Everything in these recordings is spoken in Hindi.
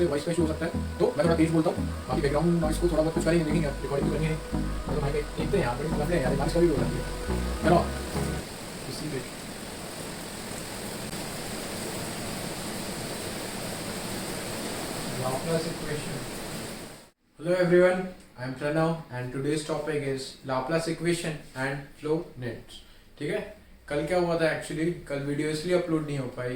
से वॉइस का इशू हो सकता है, तो मैं थोड़ा तेज बोलता हूँ। बाकी बैकग्राउंड नॉइस को थोड़ा बहुत कुछ करेंगे, देखेंगे आप, रिकॉर्डिंग तो करनी है। तो भाई देखते हैं, यहाँ बड़ी लग रहे हैं यार, बारिश का भी हो जाती है। चलो इसी पे Laplace equation. Hello everyone, I am Pranav and today's topic is Laplace equation and flow nets. ठीक है, कल क्या हुआ था एक्चुअली, कल वीडियो इसलिए अपलोड नहीं हो पाई,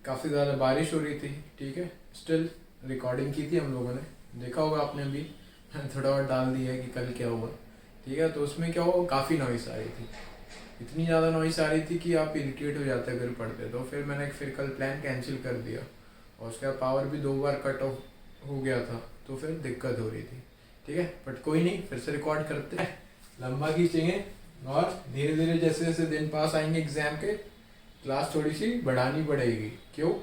काफ़ी ज़्यादा बारिश हो रही थी। ठीक है, स्टिल रिकॉर्डिंग की थी हम लोगों ने, देखा होगा आपने भी थोड़ा और डाल दिया है कि कल क्या हुआ। ठीक है, तो उसमें क्या हुआ, काफ़ी नॉइस आ रही थी, इतनी ज़्यादा नॉइस आ रही थी कि आप इरिटेट हो जाते अगर पढ़ते। तो फिर मैंने कल प्लान कैंसिल कर दिया और उसका पावर भी 2 बार कट ऑफ हो गया था, तो फिर दिक्कत हो रही थी। ठीक है, बट कोई नहीं, फिर से रिकॉर्ड करते हैं, लंबा खींचेंगे और धीरे धीरे जैसे जैसे दिन पास आएंगे एग्जाम के, क्लास थोड़ी सी बढ़ानी पड़ेगी। क्यों,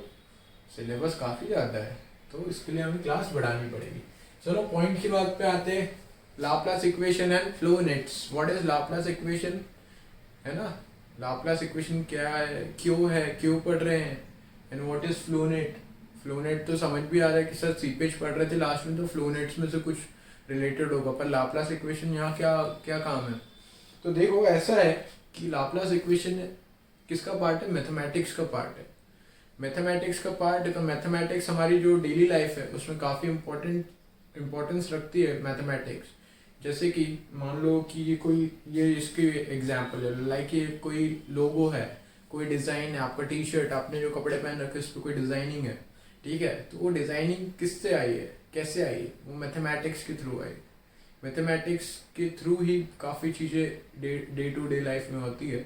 सिलेबस काफ़ी ज़्यादा है, तो इसके लिए हमें क्लास बढ़ानी पड़ेगी। चलो पॉइंट की बात पे आते हैं, Laplace equation and flow nets. What is Laplace equation, है ना, लाप्लास इक्वेशन क्या है, क्यों पढ़ रहे हैं, and what is flow net. Flow net तो समझ भी आ रहा है कि सर सीपेज पढ़ रहे थे लास्ट में, तो फ्लो नेट्स में से कुछ रिलेटेड होगा, पर लाप्लास इक्वेशन यहाँ क्या क्या काम है। तो देखो ऐसा है कि लाप्लास इक्वेशन किसका पार्ट है, मैथमेटिक्स का पार्ट है। मैथमेटिक्स का पार्ट है, तो मैथमेटिक्स हमारी जो डेली लाइफ है उसमें काफ़ी इम्पोर्टेंस रखती है मैथमेटिक्स। जैसे कि मान लो कि ये इसकी एग्जाम्पल है, लाइक ये कोई लोगो है, कोई डिज़ाइन है, आपका टी शर्ट, आपने जो कपड़े पहन रखे उस पर कोई डिज़ाइनिंग है। ठीक है, तो वो डिज़ाइनिंग किससे आई है, कैसे आई है, वो मैथमेटिक्स के थ्रू आई। मैथमेटिक्स के थ्रू ही काफ़ी चीज़ें डे टू डे लाइफ में होती है,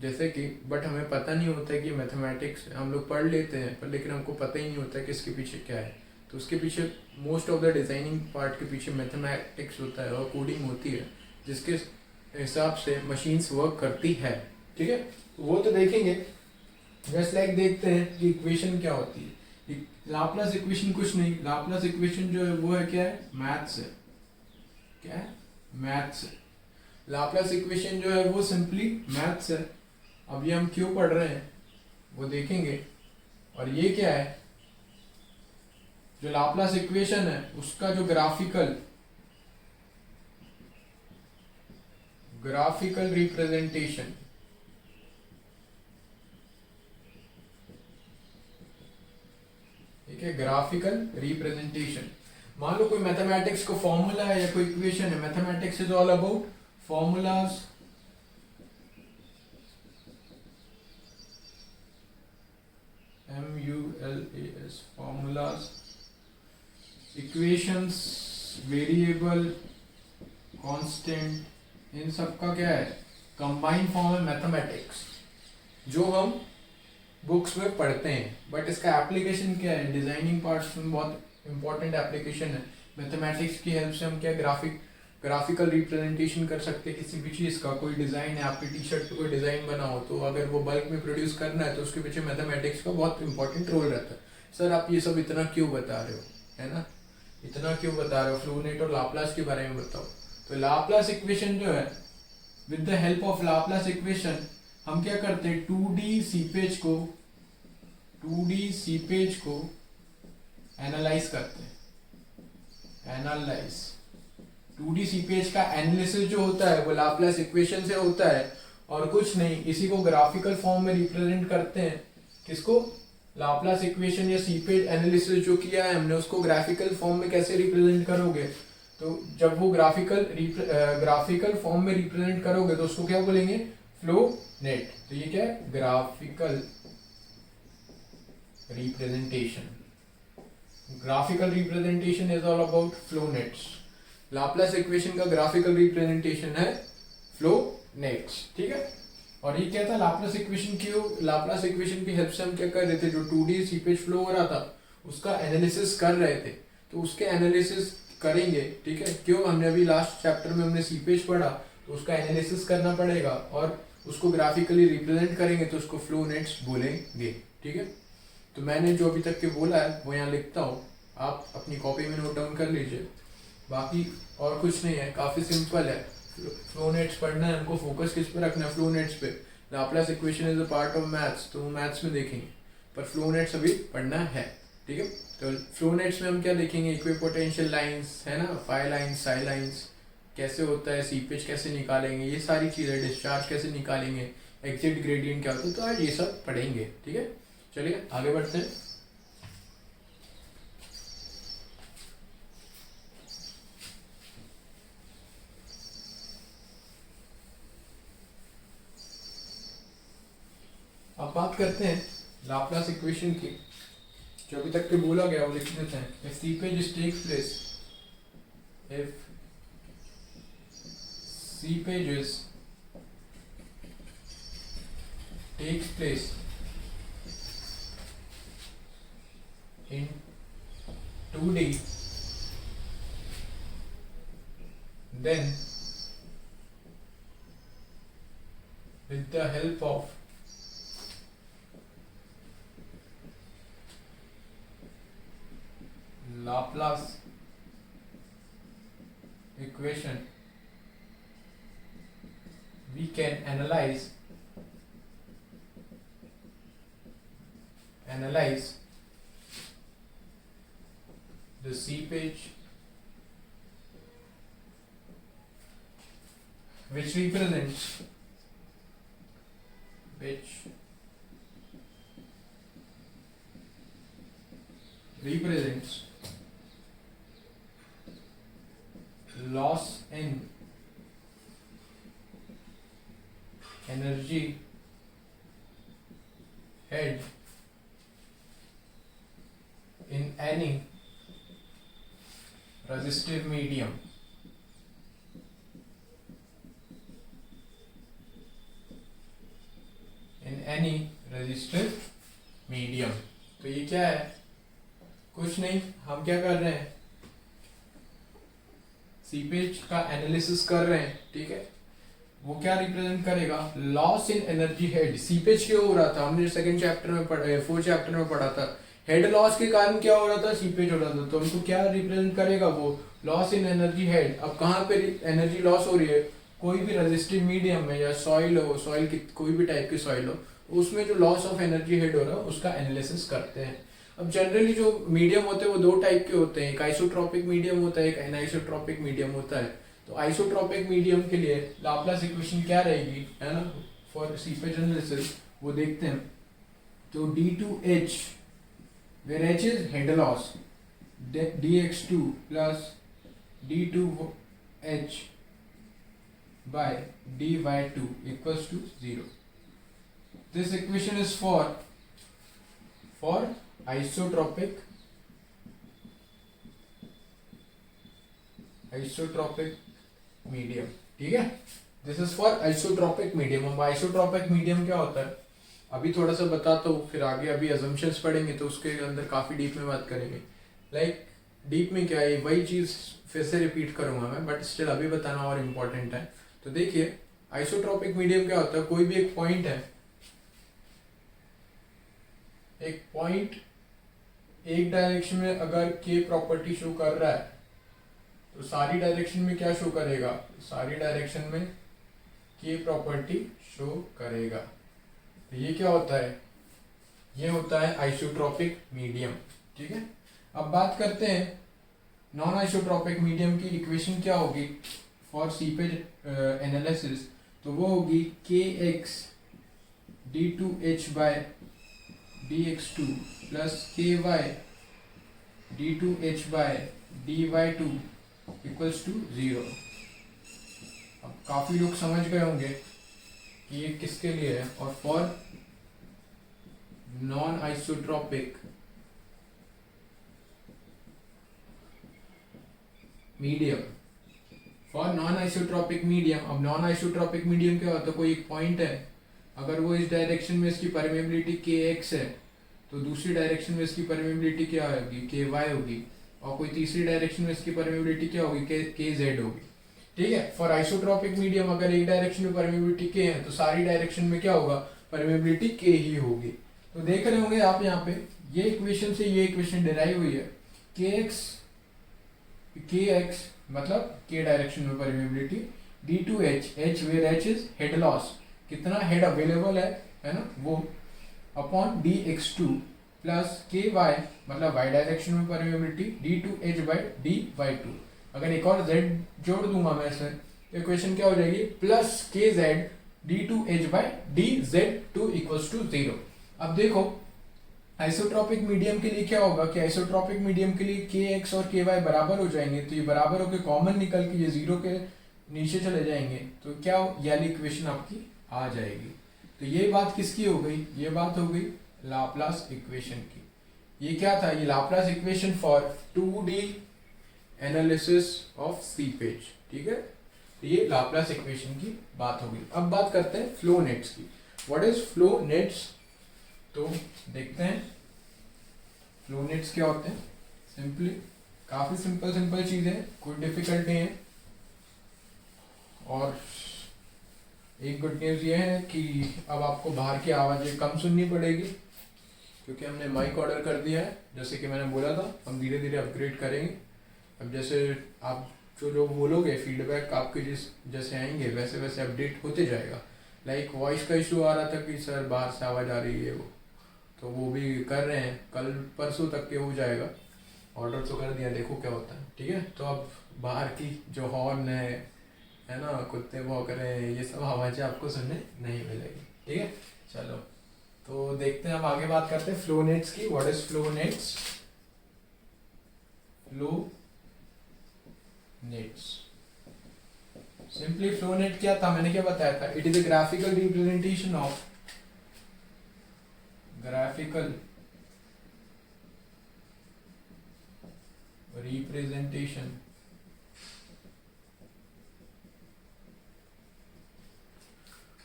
जैसे कि, बट हमें पता नहीं होता है कि मैथमेटिक्स हम लोग पढ़ लेते हैं, पर लेकिन हमको पता ही नहीं होता कि इसके पीछे क्या है। तो उसके पीछे most of the designing part के पीछे मैथमेटिक्स होता है और कोडिंग होती है, जिसके हिसाब से मशीन्स वर्क करती है। ठीक है, वो तो देखेंगे। जस्ट लाइक देखते हैं कि इक्वेशन क्या होती है। लाप्लास इक्वेशन कुछ नहीं, लाप्लास इक्वेशन जो है वो है क्या है, मैथ्स है। क्या है, मैथ्स है। लाप्लास इक्वेशन जो है वो सिंपली मैथ्स है। अब ये हम क्यों पढ़ रहे हैं वो देखेंगे। और ये क्या है, जो लाप्लास इक्वेशन है उसका जो ग्राफिकल रिप्रेजेंटेशन, ठीक है, ग्राफिकल रिप्रेजेंटेशन। मान लो कोई मैथमेटिक्स को फॉर्मूला है या कोई इक्वेशन है, mathematics is all about formulas, MULAS, formulas, equations, variable, constant, इन सब का क्या है, कंबाइंड फॉर्म है मैथमेटिक्स, जो हम बुक्स में पढ़ते हैं। बट इसका एप्लीकेशन क्या है, डिजाइनिंग पार्ट्स में बहुत इंपॉर्टेंट एप्लीकेशन है। मैथमेटिक्स की हेल्प से हम क्या ग्राफिकल रिप्रेजेंटेशन कर सकते हैं किसी भी चीज़ का। कोई डिज़ाइन है, आपकी टी शर्ट पे कोई डिज़ाइन बना हो, तो अगर वो बल्क में प्रोड्यूस करना है तो उसके पीछे मैथमेटिक्स का बहुत इंपॉर्टेंट रोल रहता है। सर आप ये सब इतना क्यों बता रहे हो, है ना, इतना क्यों बता रहे हो, फ्लो नेट और लाप्लास के बारे में बताओ। तो लाप्लास इक्वेशन जो है, with the help of Laplace equation हम क्या करते हैं, 2D सीपेज को एनालाइज करते हैं। 2D सीपेज का एनालिसिस जो होता है वो लाप्लास इक्वेशन से होता है, और कुछ नहीं, इसी को ग्राफिकल फॉर्म में रिप्रेजेंट करते हैं। किसको, लाप्लास इक्वेशन या सीपेज एनालिसिस जो किया है हमने, उसको ग्राफिकल फॉर्म में कैसे रिप्रेजेंट करोगे। तो जब वो ग्राफिकल फॉर्म में रिप्रेजेंट करोगे तो उसको क्या बोलेंगे, फ्लो नेट। तो ये क्या है, graphical representation is all about flow nets. Laplace equation का ग्राफिकल रिप्रेजेंटेशन है फ्लो नेट्स। ठीक है, और ये क्या था, लाप्लास इक्वेशन की हेल्प से हम क्या कर रहे थे, जो 2D सीपेज फ्लो हो रहा था उसका एनालिसिस कर रहे थे। तो उसके एनालिसिस करेंगे, ठीक है, क्यों, हमने अभी लास्ट चैप्टर में हमने सीपेज पढ़ा, तो उसका एनालिसिस करना पड़ेगा और उसको ग्राफिकली रिप्रेजेंट करेंगे, तो उसको फ्लो नेट्स बोलेंगे। ठीक है, तो मैंने जो अभी तक के बोला है वो यहाँ लिखता हूँ, आप अपनी कॉपी में नोट डाउन कर लीजिए। बाकी और कुछ नहीं है, काफ़ी सिंपल है। फ्लो नेट्स पढ़ना है हमको, फोकस किस पे रखना है, फ्लो नेट्स पे। Laplace equation is a part of maths, तो वो मैथ्स में देखेंगे, पर फ्लो नेट्स अभी पढ़ना है। ठीक है। तो फ्लो नेट्स में हम क्या देखेंगे, इक्विपोटेंशियल लाइंस है ना, फाई लाइंस, साई लाइंस कैसे होता है, सीपेज कैसे निकालेंगे, ये सारी चीज़ें, डिस्चार्ज कैसे निकालेंगे, एग्जिट ग्रेडियंट क्या होता है, तो आज ये सब पढ़ेंगे। ठीक है, चलिए आगे बढ़ते हैं। अब बात करते हैं लाप्लास इक्वेशन की। जो अभी तक के बोला गया वो लिख देते हैं। If seepage takes place, if seepages takes place in 2D, then with the help of Laplace equation we can analyze the seepage which represents loss in energy head in any resistive medium. तो ये क्या है, कुछ नहीं, हम क्या कर रहे हैं, सीपेज का एनालिसिस कर रहे हैं। ठीक है, वो क्या रिप्रेजेंट करेगा, loss in energy head. Seepage क्यों हो रहा था, हमने सेकंड चैप्टर में फोर्थ चैप्टर में पढ़ा था, हेड लॉस के कारण क्या हो रहा था, सीपेज हो रहा था। तो हमको क्या रिप्रेजेंट करेगा, वो लॉस इन एनर्जी हेड। अब कहाँ पे एनर्जी लॉस हो रही है, कोई भी रेजिस्टिव मीडियम में, या सॉइल हो, सॉइल की कोई भी टाइप की सॉइल हो, उसमें जो लॉस ऑफ एनर्जी हेड हो रहा है उसका एनालिसिस करते हैं। अब जनरली जो मीडियम होते हैं वो दो टाइप के होते हैं, एक आइसोट्रॉपिक मीडियम होता है, एक एनाइसोट्रॉपिक मीडियम होता है। तो आइसोट्रॉपिक मीडियम के लिए लाप्लास इक्वेशन क्या रहेगी, है ना, फॉर सीपेज एनालिसिस, वो देखते हैं। तो d2h where h is head loss, dx2 plus d2h by dy2 equals to 0. This equation is for isotropic medium. ठीक है, this is for isotropic medium. अब आइसोट्रॉपिक मीडियम क्या होता है अभी थोड़ा सा बताता हूँ, फिर आगे अभी अजम्पशंस पढ़ेंगे तो उसके अंदर काफी डीप में बात करेंगे। लाइक डीप में क्या है, वही चीज फिर से रिपीट करूंगा मैं, बट स्टिल अभी बताना और इम्पोर्टेंट है। तो देखिए आइसोट्रॉपिक मीडियम क्या होता है, कोई भी एक पॉइंट है, एक पॉइंट एक डायरेक्शन में अगर के प्रॉपर्टी शो कर रहा है तो सारी डायरेक्शन में क्या शो करेगा, सारी डायरेक्शन में के प्रॉपर्टी शो करेगा। तो ये क्या होता है, ये होता है आइसोट्रॉपिक मीडियम। ठीक है, अब बात करते हैं नॉन आइसोट्रॉपिक मीडियम की इक्वेशन क्या होगी फॉर सीपेज एनालिसिस। तो वो होगी kx d2h by dx2 plus ky d2h by dy2 equals to 0। अब काफी लोग समझ गए होंगे कि ये किसके लिए है, और for non isotropic medium, for non isotropic medium. अब नॉन आइसोट्रॉपिक मीडियम क्या होता है, कोई एक पॉइंट है, अगर वो इस डायरेक्शन में इसकी परमेबिलिटी kx है तो दूसरी डायरेक्शन में इसकी परमेबिलिटी क्या होगी, ky होगी, और कोई तीसरी डायरेक्शन में इसकी परमेबिलिटी क्या होगी, kz होगी। ठीक है, फॉर आइसोट्रॉपिक मीडियम अगर एक डायरेक्शन में परमेबिलिटी k है तो सारी डायरेक्शन में क्या होगा, परमेबिलिटी k ही होगी। तो देख रहे होंगे आप यहाँ पे, ये इक्वेशन से ये इक्वेशन डिराइव हुई है, kx मतलब k डायरेक्शन में permeability, d2h, h where h is head loss, कितना हेड अवेलेबल है ना वो, upon dx2 plus K Y मतलब वाई डायरेक्शन में permeability D two H by D Y two. अगर एक और z जोड़ दूंगा मैं इसमें तो इक्वेशन क्या हो जाएगी, plus K Z D two H by D Z two equals to 0। अब देखो आइसोट्रॉपिक मीडियम के लिए क्या होगा कि आइसोट्रॉपिक मीडियम के लिए के एक्स और के वाई बराबर हो जाएंगे, तो ये बराबर होकर कॉमन निकल के ये 0 के नीचे चले जाएंगे, तो क्या ये इक्वेशन आपकी आ जाएगी। तो ये बात किसकी हो गई, ये बात हो गई लाप्लास इक्वेशन की। ये क्या था, ये Laplace equation for 2D analysis of seepage, ठीक है। तो ये लाप्लास इक्वेशन की बात होगी। अब बात करते हैं फ्लो नेट्स की। व्हाट इज फ्लो नेट्स, तो देखते हैं फ्लो नेट्स क्या होते हैं। सिंपली काफी सिंपल चीजें, कोई डिफिकल्ट नहीं है। और एक गुड न्यूज ये है कि अब आपको बाहर की आवाजें कम सुननी पड़ेगी, क्योंकि हमने माइक ऑर्डर कर दिया है। जैसे कि मैंने बोला था हम धीरे धीरे अपग्रेड करेंगे। अब जैसे आप जो लोग बोलोगे फीडबैक आपके जैसे आएंगे वैसे वैसे अपडेट होते जाएगा। लाइक वॉइस का इशू आ रहा था कि सर बाहर से आवाज़ आ रही है, वो तो वो भी कर रहे हैं, कल परसों तक के हो जाएगा। ऑर्डर तो कर दिया, देखो क्या होता है, ठीक है। तो अब बाहर की जो हॉर्न है ना, कुत्ते भौंक रहे हैं, ये सब आवाज़ें आपको सुनने नहीं मिलेगी, ठीक है। चलो तो देखते हैं, हम आगे बात करते हैं फ्लो नेट्स की। What is flow nets, flow nets simply flow net क्या था, मैंने क्या बताया था, it is a graphical representation of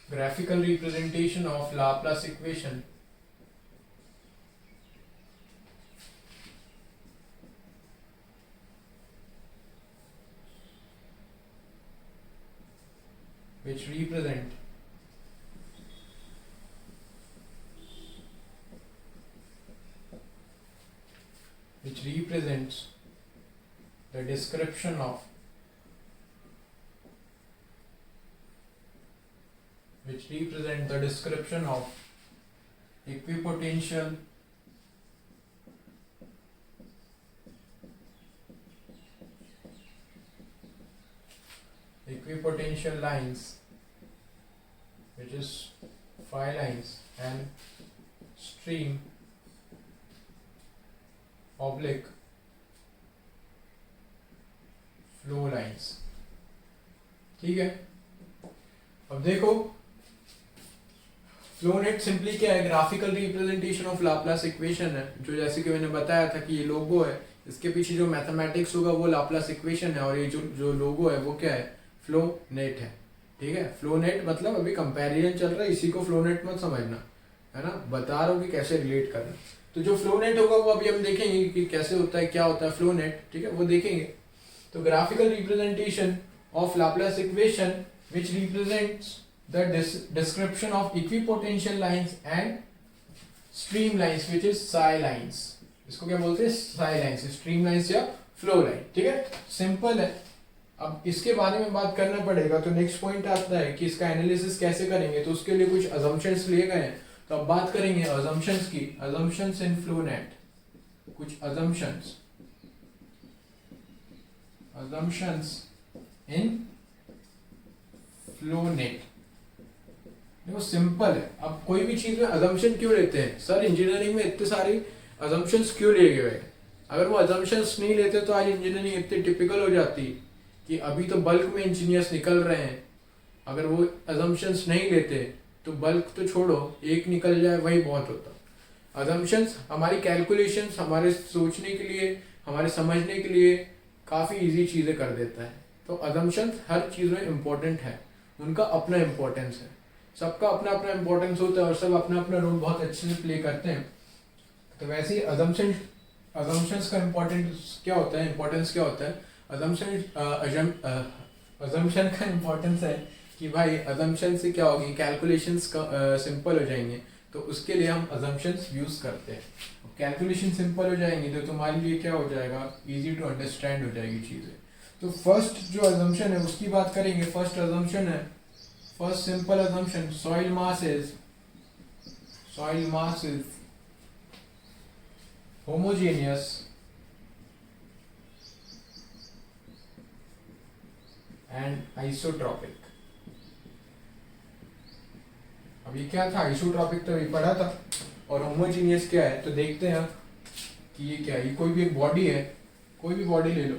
graphical representation of Laplace equation which represent which represents the description of equipotential lines, which is phi lines, and stream oblique flow lines, ठीक है। अब देखो फ्लो नेट सिंपली क्या है, graphical representation of Laplace equation है, जो जैसे कि मैंने बताया था कि ये लोगो है, इसके पीछे जो मैथमेटिक्स होगा वो लाप्लास इक्वेशन है, और ये जो लोगो है वो क्या है, फ्लो नेट है, ठीक है। फ्लो नेट मतलब अभी कंपैरिजन चल रहा है, इसी को फ्लो नेट मत समझना, है ना, बता रहा हूँ कि कैसे रिलेट करना। तो जो फ्लो नेट होगा वो अभी हम देखेंगे कि कैसे होता है, क्या होता है फ्लो नेट, ठीक है, वो देखेंगे। तो graphical representation of Laplace equation which represents the description of equipotential lines and stream lines which is Sai lines. इसको क्या बोलते हैं, साई लाइंस, स्ट्रीम लाइंस या फ्लो लाइन, ठीक है, सिंपल है। अब इसके बारे में बात करना पड़ेगा, तो नेक्स्ट पॉइंट आता है कि इसका एनालिसिस कैसे करेंगे, तो उसके लिए कुछ अजम्पशंस लिए गए हैं। तो अब बात करेंगे अजम्पशंस की, अजम्पशंस इन फ्लो नेट, कुछ अजम्पशंस इन फ्लो नेट। देखो सिंपल है, अब कोई भी चीज में अजम्पशन क्यों लेते हैं सर, इंजीनियरिंग में इतने सारी अजम्पशंस क्यों लिए गए। अगर वो अजम्पशंस नहीं लेते तो आज इंजीनियरिंग इतनी टिपिकल हो जाती कि अभी तो बल्क में इंजीनियर्स निकल रहे हैं। अगर वो अजम्पशंस नहीं लेते तो बल्क तो छोड़ो, एक निकल जाए वही बहुत होता। अजम्पशंस हमारी कैलकुलेशंस, हमारे सोचने के लिए, हमारे समझने के लिए काफ़ी इजी चीज़ें कर देता है। तो अजम्पशंस हर चीज़ में इम्पोर्टेंट है, उनका अपना इम्पोर्टेंस है, सबका अपना अपना इम्पोर्टेंस होता है और सब अपना अपना रोल बहुत अच्छे से प्ले करते हैं। तो वैसे ही अजम्पशंस का इम्पोर्टेंस क्या होता है, इम्पोर्टेंस क्या होता है, अजम्पशन का इम्पोर्टेंस है कि भाई अजम्पशन से क्या होगी, कैलकुलेशंस सिंपल हो जाएंगे, तो उसके लिए हम अजम्पशंस यूज करते हैं। कैलकुलेशन सिंपल हो जाएंगी तो तुम्हारे लिए क्या हो जाएगा, इजी टू अंडरस्टैंड हो जाएगी चीजें। तो फर्स्ट जो अजम्पशन है उसकी बात करेंगे। फर्स्ट अजम्पशन है, first simple assumption, soil mass is homogeneous and isotropic. अब ये क्या था, आइसोट्रॉपिक तो ये पढ़ा था, और होमोजीनियस क्या है तो देखते हैं कि ये क्या है। ये कोई भी एक बॉडी है, कोई भी बॉडी ले लो,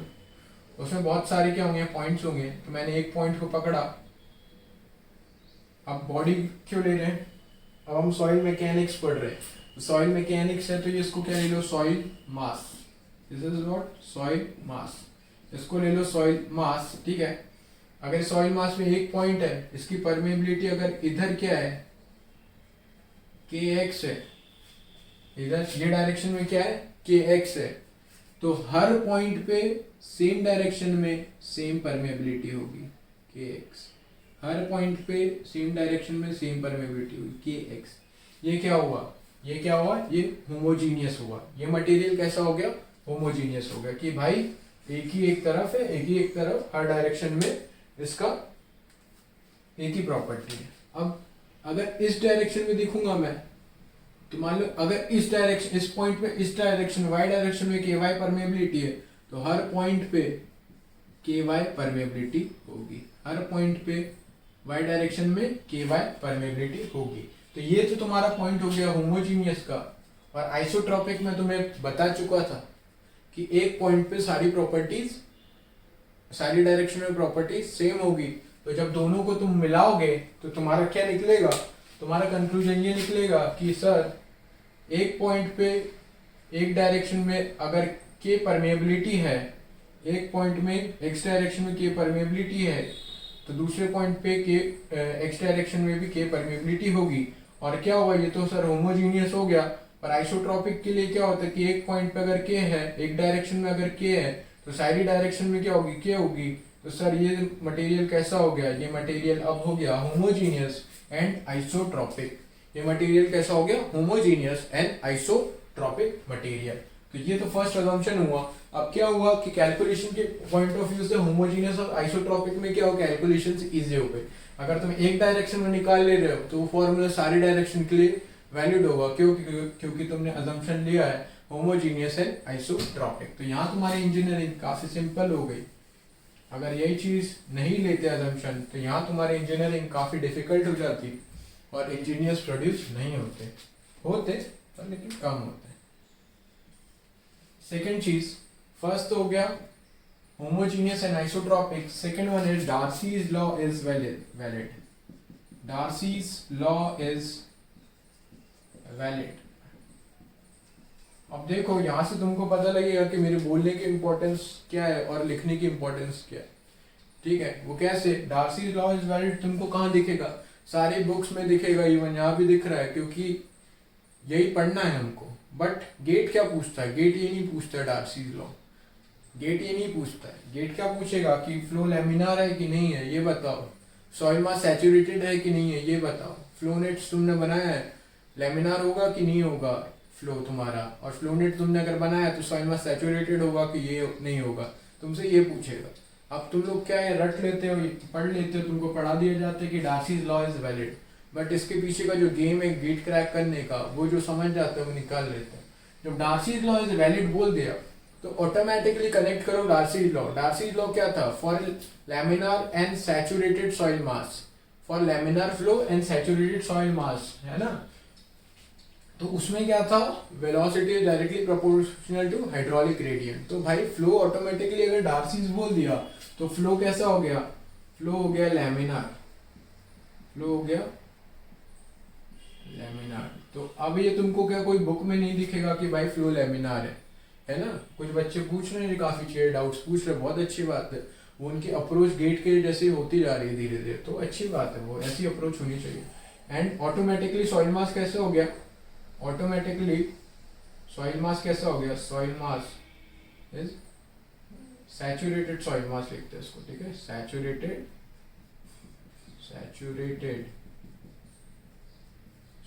उसमें बहुत सारे क्या होंगे, पॉइंट्स होंगे। तो मैंने एक पॉइंट को पकड़ा। अब बॉडी क्यों ले रहे हैं, अब हम सॉइल मैकेनिक्स पढ़ रहे हैं। सॉइल मैकेनिक्स है तो ये इसको क्या ले लो, soil mass. This is what, soil mass. इसको ले लो सॉइल मास, ठीक है। अगर सॉइल मास में एक पॉइंट है, इसकी परमेबिलिटी अगर इधर क्या है, kx है, इधर ये डायरेक्शन में क्या है, kx है, तो हर पॉइंट पे सेम डायरेक्शन में सेम परमेबिलिटी होगी kx। हर पॉइंट पे सेम डायरेक्शन में सेम परमेबिलिटी होगी kx। ये क्या हुआ, ये क्या हुआ, ये होमोजीनियस हुआ। ये मटेरियल कैसा हो गया, होमोजीनियस हो गया कि भाई एक ही एक तरफ है, एक ही एक तरफ, हर डायरेक्शन में इसका एक ही प्रॉपर्टी है। अब अगर इस डायरेक्शन में देखूंगा मैं, तो मान लो अगर इस डायरेक्शन, इस पॉइंट पे इस डायरेक्शन y डायरेक्शन में ky परमेबिलिटी है, तो हर पॉइंट पे ky परमेबिलिटी होगी। हर पॉइंट पे y डायरेक्शन में ky परमेबिलिटी होगी। तो ये तो तुम्हारा पॉइंट हो गया होमोजीनियस का। और आइसोट्रॉपिक में तुम्हें बता चुका था कि एक पॉइंट पे सारी प्रॉपर्टीज, सारी डायरेक्शन में प्रॉपर्टीज सेम होगी। तो जब दोनों को तुम मिलाओगे तो तुम्हारा क्या निकलेगा, तुम्हारा कंक्लूजन ये निकलेगा कि सर एक पॉइंट पे एक डायरेक्शन में अगर के परमेबिलिटी है, एक पॉइंट में एक्स डायरेक्शन में के परमेबिलिटी है, तो दूसरे पॉइंट पे के एक्स डायरेक्शन में भी के परमेबिलिटी होगी। और क्या हुआ, ये तो सर होमोजीनियस हो गया। पर आइसोट्रॉपिक के लिए क्या होता है कि एक पॉइंट पे अगर के है, एक डायरेक्शन में अगर के है, तो सारी डायरेक्शन में क्या होगी, के होगी। तो सर ये मटेरियल कैसा हो गया, ये मटेरियल अब हो गया होमोजीनियस एंड आइसोट्रॉपिक। ये मटेरियल कैसा हो गया, होमोजीनियस एंड आइसोट्रॉपिक मटेरियल। तो ये तो फर्स्ट अजम्पशन हुआ। अब क्या हुआ कि कैलकुलेशन के पॉइंट ऑफ व्यू से होमोजीनियस और आइसोट्रॉपिक में क्या हो, कैलकुलेशन इजी हो गए। अगर तुम एक डायरेक्शन में निकाल ले रहे हो तो वो फॉर्मूला सारी डायरेक्शन के लिए वैलिड होगा, क्योंकि तुमने अजम्पशन लिया है होमोजीनियस एंड आइसोट्रॉपिक। तो यहाँ तुम्हारी इंजीनियरिंग काफी सिंपल हो गई। अगर यही चीज नहीं लेते अजम्पशन, तो यहाँ तुम्हारी इंजीनियरिंग काफी डिफिकल्ट हो जाती और इंजीनियर्स प्रोड्यूस नहीं होते पर लेकिन कम होते। सेकेंड चीज, फर्स्ट तो हो गया homogeneous and isotropic. Second one is Darcy's law is valid. Darcy's law is valid. अब देखो यहां से तुमको पता लगेगा कि मेरे बोलने की इंपॉर्टेंस क्या है और लिखने की इंपॉर्टेंस क्या है। ठीक है, वो कैसे, डार्सीज लॉ इज वैलिड तुमको कहाँ दिखेगा, सारी बुक्स में दिखेगा, इवन यहाँ भी दिख रहा है, क्योंकि यही पढ़ना है हमको। बट गेट क्या पूछता है, गेट ये नहीं पूछता है डार्सीज लॉ, गेट ये नहीं पूछता है। गेट क्या पूछेगा कि फ्लो लैमिनार है कि नहीं है, ये बताओ। सॉइल मास सैचुरेटेड है कि नहीं है, ये बताओ। फ्लो नेट्स तुमने बनाया है, लैमिनार होगा कि नहीं होगा फ्लो तुम्हारा, और फ्लो नेट तुमने अगर बनाया तो सॉइल मास सैचुरेटेड होगा कि ये नहीं होगा, तुमसे ये पूछेगा। अब तुम लोग क्या है, रट लेते हो, पढ़ लेते हो, तुमको पढ़ा दिया जाता है कि Darcy's law is valid, but इसके पीछे का जो गेम है गेट क्रैक करने का, वो जो समझ जाते हैं वो निकाल लेते हैं। जब डार्सीज लॉ इज वैलिड बोल दिया तो ऑटोमेटिकली कनेक्ट करो डार्सीज लॉ। डार्सीज लॉ क्या था, for laminar and saturated soil mass, for laminar flow and saturated soil mass, है ना। तो उसमें क्या था, velocity is directly proportional to hydraulic gradient. तो भाई फ्लो ऑटोमेटिकली अगर डार्सीज बोल दिया तो फ्लो कैसा हो गया, फ्लो हो गया लैमिनार, फ्लो हो गया लैमिनार। तो अब ये तुमको क्या कोई बुक में नहीं दिखेगा कि भाई फ्लो लैमिनार है ना। कुछ बच्चे पूछ रहे हैं, काफी चेयर डाउट्स पूछ रहे हैं, बहुत अच्छी बात है। वो उनकी अप्रोच गेट के जैसे होती जा रही है धीरे धीरे, तो अच्छी बात है, वो ऐसी अप्रोच होनी चाहिए। एंड ऑटोमेटिकली सॉइल मास कैसे हो गया, ऑटोमेटिकली सॉइल मास कैसा हो गया, soil mass is saturated soil मास लिखते हैं इसको, ठीक है, सैचुरेटेड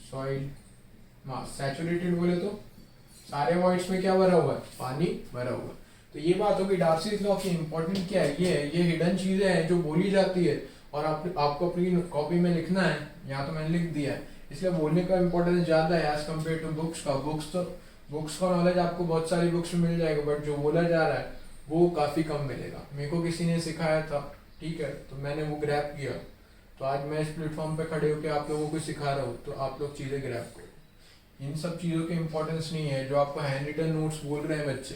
सॉइल मास। सैचुरेटेड बोले तो सारे वॉइड्स में क्या भरा हुआ है, पानी भरा हुआ है। तो ये बात होगी डार्सीज लॉ की इंपॉर्टेंट क्या है, ये हिडन चीजें हैं जो बोली जाती है और आपको अपनी कॉपी में लिखना है। यहाँ तो मैंने लिख दिया है, इसलिए बोलने का इंपॉर्टेंस ज्यादा है एज कम्पेयर टू बुक्स का। बुक्स तो बुक्स का नॉलेज आपको बहुत सारी बुक्स में मिल जाएगा, बट जो बोला जा रहा है वो काफ़ी कम मिलेगा। मेरे को किसी ने सिखाया था, ठीक है, तो मैंने वो ग्रैब किया, तो आज मैं इस प्लेटफॉर्म पे खड़े होकर आप लोगों को सिखा रहा हूँ, तो आप लोग चीज़ें ग्रैब करो। इन सब चीज़ों की इंपॉर्टेंस नहीं है जो आपको हैंड रिटन नोट्स बोल रहे हैं बच्चे,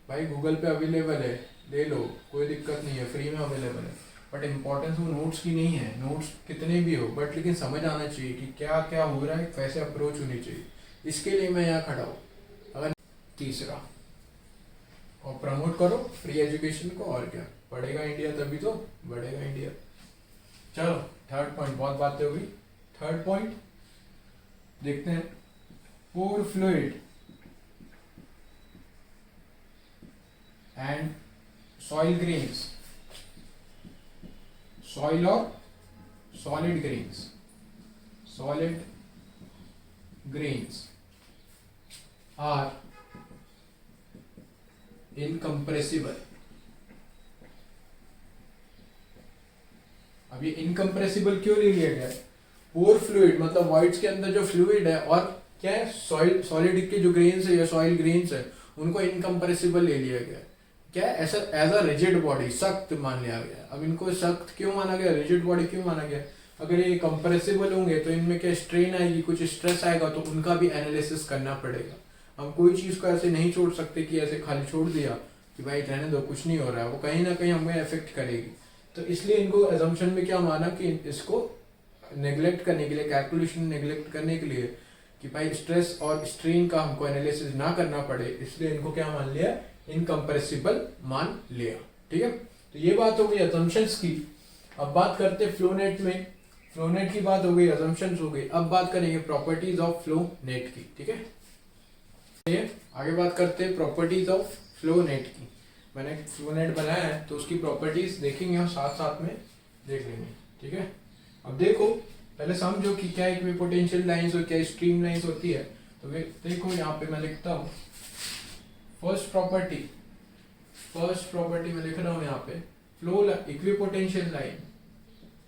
भाई गूगल पे अवेलेबल है, ले लो, कोई दिक्कत नहीं है, फ्री में अवेलेबल है। बट इम्पोर्टेंस वो नोट्स की नहीं है, नोट्स कितने भी हो, बट लेकिन समझ आना चाहिए कि क्या क्या हो रहा है, कैसे अप्रोच होनी चाहिए। इसके लिए मैं यहाँ खड़ा हूँ। अगर तीसरा, और प्रमोट करो फ्री एजुकेशन को, और क्या, पढ़ेगा इंडिया तभी तो बढ़ेगा इंडिया। चलो थर्ड पॉइंट, बहुत बातें हो गई। थर्ड पॉइंट देखते हैं, pore fluid and soil grains, soil और solid grains, solid grains are incompressible. अब ये इनकम्प्रेसिबल क्यों ले लिया गया? पोर फ्लूइड मतलब वॉइड्स के अंदर जो फ्लूइड है, और क्या है, सॉइल सॉलिड के जो ग्रेन्स है या सॉइल ग्रेन्स है, उनको इनकम्प्रेसिबल ले लिया गया। क्या ऐसा एज अ रिजिड बॉडी, सख्त मान लिया गया। अब इनको सख्त क्यों माना गया, रिजिड बॉडी क्यों माना गया? अगर ये कंप्रेसिबल होंगे तो इनमें क्या स्ट्रेन आएगी, कुछ स्ट्रेस आएगा, तो उनका भी एनालिसिस करना पड़ेगा। हम कोई चीज को ऐसे नहीं छोड़ सकते कि ऐसे खाली छोड़ दिया कि भाई रहने दो, कुछ नहीं हो रहा है, वो कहीं ना कहीं हमें इफेक्ट करेगी। तो इसलिए इनको एजम्पशन में क्या माना कि इसको नेग्लेक्ट करने के लिए, कैलकुलेशन नेग्लेक्ट करने के लिए, कि भाई स्ट्रेस और स्ट्रेन का हमको एनालिसिस ना करना पड़े, इसलिए इनको क्या मान लिया, इनकम्प्रेसिबल मान लिया। ठीक है, तो ये बात हो गई असम्पशंस की। अब बात करते हैं फ्लोनेट में, फ्लोनेट की बात हो गई, असम्पशंस हो गई, अब बात करेंगे प्रॉपर्टीज ऑफ फ्लोनेट की। ठीक है, आगे बात करते हैं प्रॉपर्टीज ऑफ फ्लोनेट की। मैंने फ्लोनेट बनाया है तो उसकी प्रॉपर्टीज देखेंगे और साथ साथ में देख लेंगे। ठीक है, अब देखो पहले समझो कि क्या इक्विपोटेंशियल लाइंस और क्या स्ट्रीम लाइंस होती है। तो देखो यहाँ पे मैं लिखता हूँ फर्स्ट प्रॉपर्टी में लिख रहा हूँ यहाँ पे, flow equipotential line,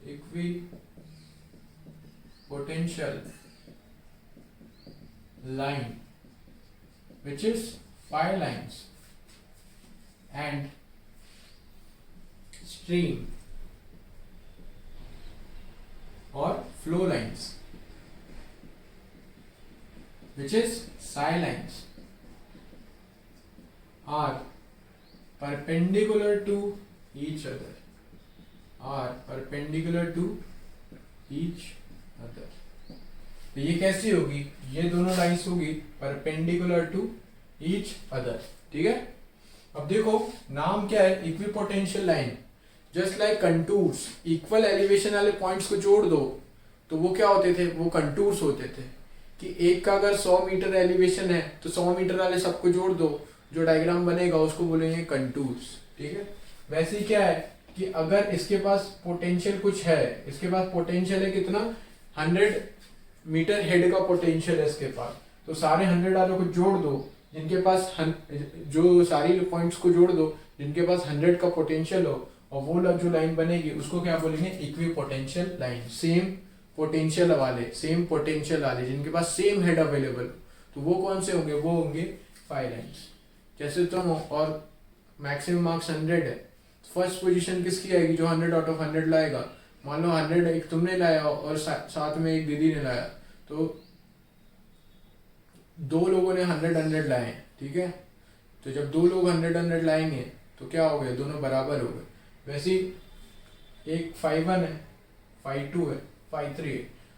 equipotential line which is phi lines and stream or flow lines which is psi lines are perpendicular to each other, तो ये कैसी होगी, ये दोनों लाइंस होगी परपेंडिकुलर टू ईच अदर। ठीक है, अब देखो नाम क्या है, equipotential line, just like contours, equal elevation वाले पॉइंट्स को जोड़ दो तो वो क्या होते थे, वो कंटूर्स होते थे। कि एक का अगर 100 मीटर एलिवेशन है तो 100 मीटर वाले सबको जोड़ दो, जो डायग्राम बनेगा उसको बोलेंगे कंटूर्स। ठीक है, वैसे ही क्या है कि अगर इसके पास पोटेंशियल कुछ है, इसके पास पोटेंशियल है कितना, 100 मीटर हेड का पोटेंशियल है इसके पास, तो सारे 100 वालों को जोड़ दो, जिनके पास जो सारी पॉइंट्स को जोड़ दो जिनके पास 100 का पोटेंशियल हो, और वो जो लाइन बनेगी उसको क्या बोलेंगे, इक्विपोटेंशियल लाइन। सेम पोटेंशियल वाले जिनके पास सेम हेड अवेलेबल, तो वो कौन से होंगे, वो होंगे फाई लाइन्स। जैसे तुम हो और मैक्सिमम मार्क्स 100 है, फर्स्ट पोजीशन किसकी आएगी, जो 100 आउट ऑफ 100 लाएगा। मान लो 100 एक तुमने लाया और साथ में एक दीदी ने लाया, तो दो लोगों ने 100 लाए। ठीक है, तो जब दो लोग 100 लाएंगे तो क्या हो गया, दोनों बराबर हो गए। वैसे एक 5-1 है, 5-2 है, 5-3 है,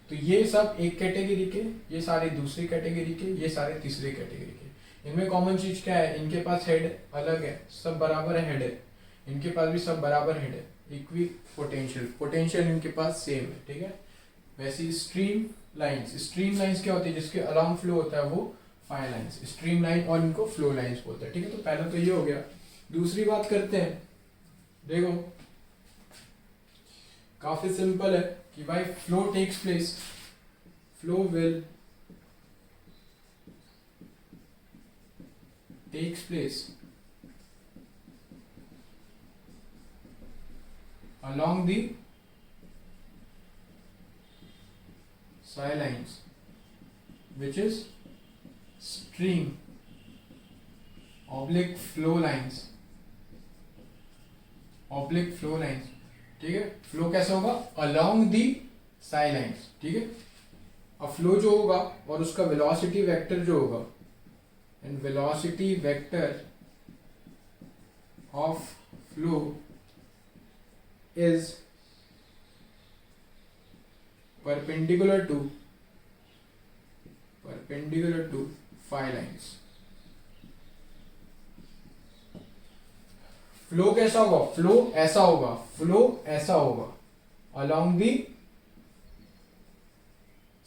तो ये सब एक कैटेगरी के, ये सारे दूसरी कैटेगरी के, ये सारे तीसरी कैटेगरी के। इनमें कॉमन चीज क्या है, इनके पास हेड अलग है, सब बराबर है हेड है, इनके पास भी सब बराबर हेड है, इक्वी पोटेंशियल इनके पास सेम है। ठीक है, वैसे स्ट्रीम लाइंस क्या होती है, जिसके अराउंड फ्लो होता है वो फाई लाइंस, स्ट्रीम लाइन, और इनको फ्लो लाइंस बोलते हैं। ठीक है, तो पहले तो ये हो गया। दूसरी बात करते हैं, देखो काफी सिंपल है कि भाई flow will takes place along the psi lines which is stream oblique flow lines, oblique flow lines, ठीक है। फ्लो कैसे होगा? अलोंग दी साई लाइंस, ठीक है। अब फ्लो जो होगा और उसका वेलोसिटी वेक्टर जो होगा, and velocity vector of flow is perpendicular to phi lines. Flow कैसा होगा? फ्लो ऐसा होगा, फ्लो ऐसा होगा along the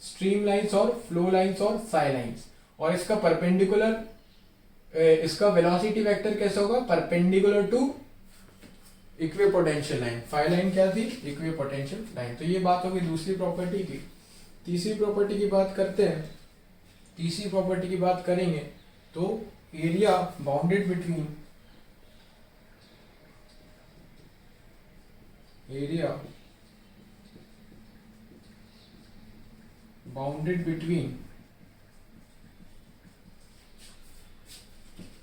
स्ट्रीम लाइंस और फ्लो लाइंस और साई लाइंस। और इसका परपेंडिकुलर, इसका वेलोसिटी वेक्टर कैसा होगा? Perpendicular to equipotential line. Phi line क्या थी? Equipotential line. तो ये बात होगी दूसरी प्रॉपर्टी की। तीसरी प्रॉपर्टी की बात करते हैं। तीसरी प्रॉपर्टी की बात करेंगे तो area bounded between, area bounded between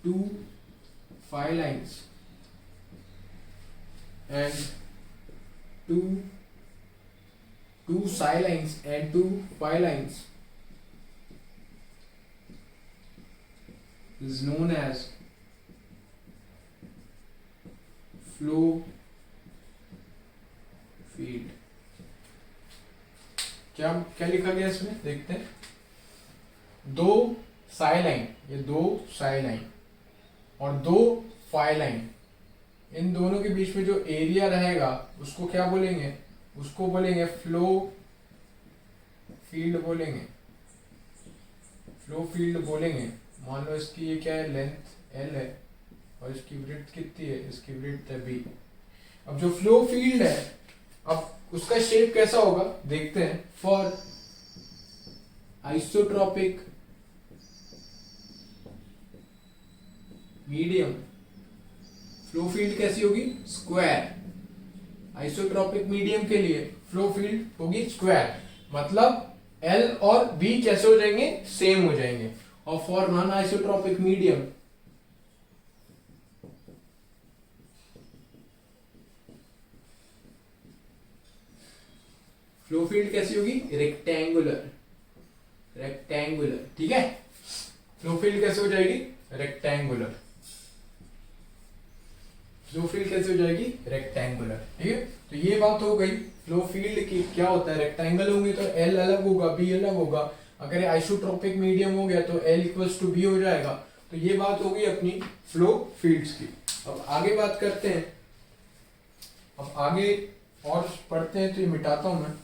two phi lines and two psi lines and two phi lines is known as flow field. क्या क्या लिखा गया इसमें? देखते हैं। दो साई लाइन, ये दो साई लाइन और दो फाई लाइन, इन दोनों के बीच में जो एरिया रहेगा उसको क्या बोलेंगे? उसको बोलेंगे फ्लो फील्ड बोलेंगे, फ्लो फील्ड बोलेंगे। मान लो इसकी ये क्या है? लेंथ L है और इसकी ब्रेड्थ कितनी है? इसकी ब्रेड्थ है B। अब जो फ्लो फील्ड है, अब उसका शेप कैसा होगा देखते हैं। For isotropic medium flow field कैसी होगी? स्क्वायर। आइसोट्रोपिक मीडियम के लिए फ्लो फील्ड होगी स्क्वायर, मतलब L और B कैसे हो जाएंगे? सेम हो जाएंगे। और for non isotropic medium flow field कैसी होगी? रेक्टेंगुलर, रेक्टेंगुलर, ठीक है। फ्लो फील्ड कैसे हो जाएगी? रेक्टेंगुलर। फ्लो फील्ड कैसे हो जाएगी? रेक्टेंगुलर, ठीक है। तो ये बात हो गई फ्लो फील्ड की। क्या होता है? रेक्टेंगल होंगे तो L अलग होगा, B अलग होगा। अगर आइसोट्रोपिक मीडियम हो गया तो L इक्वल्स टू B हो जाएगा। तो ये बात होगी अपनी फ्लो फील्ड्स की। अब आगे बात करते हैं। अब आगे और पढ़ते हैं, तो ये मिटाता हूं मैं।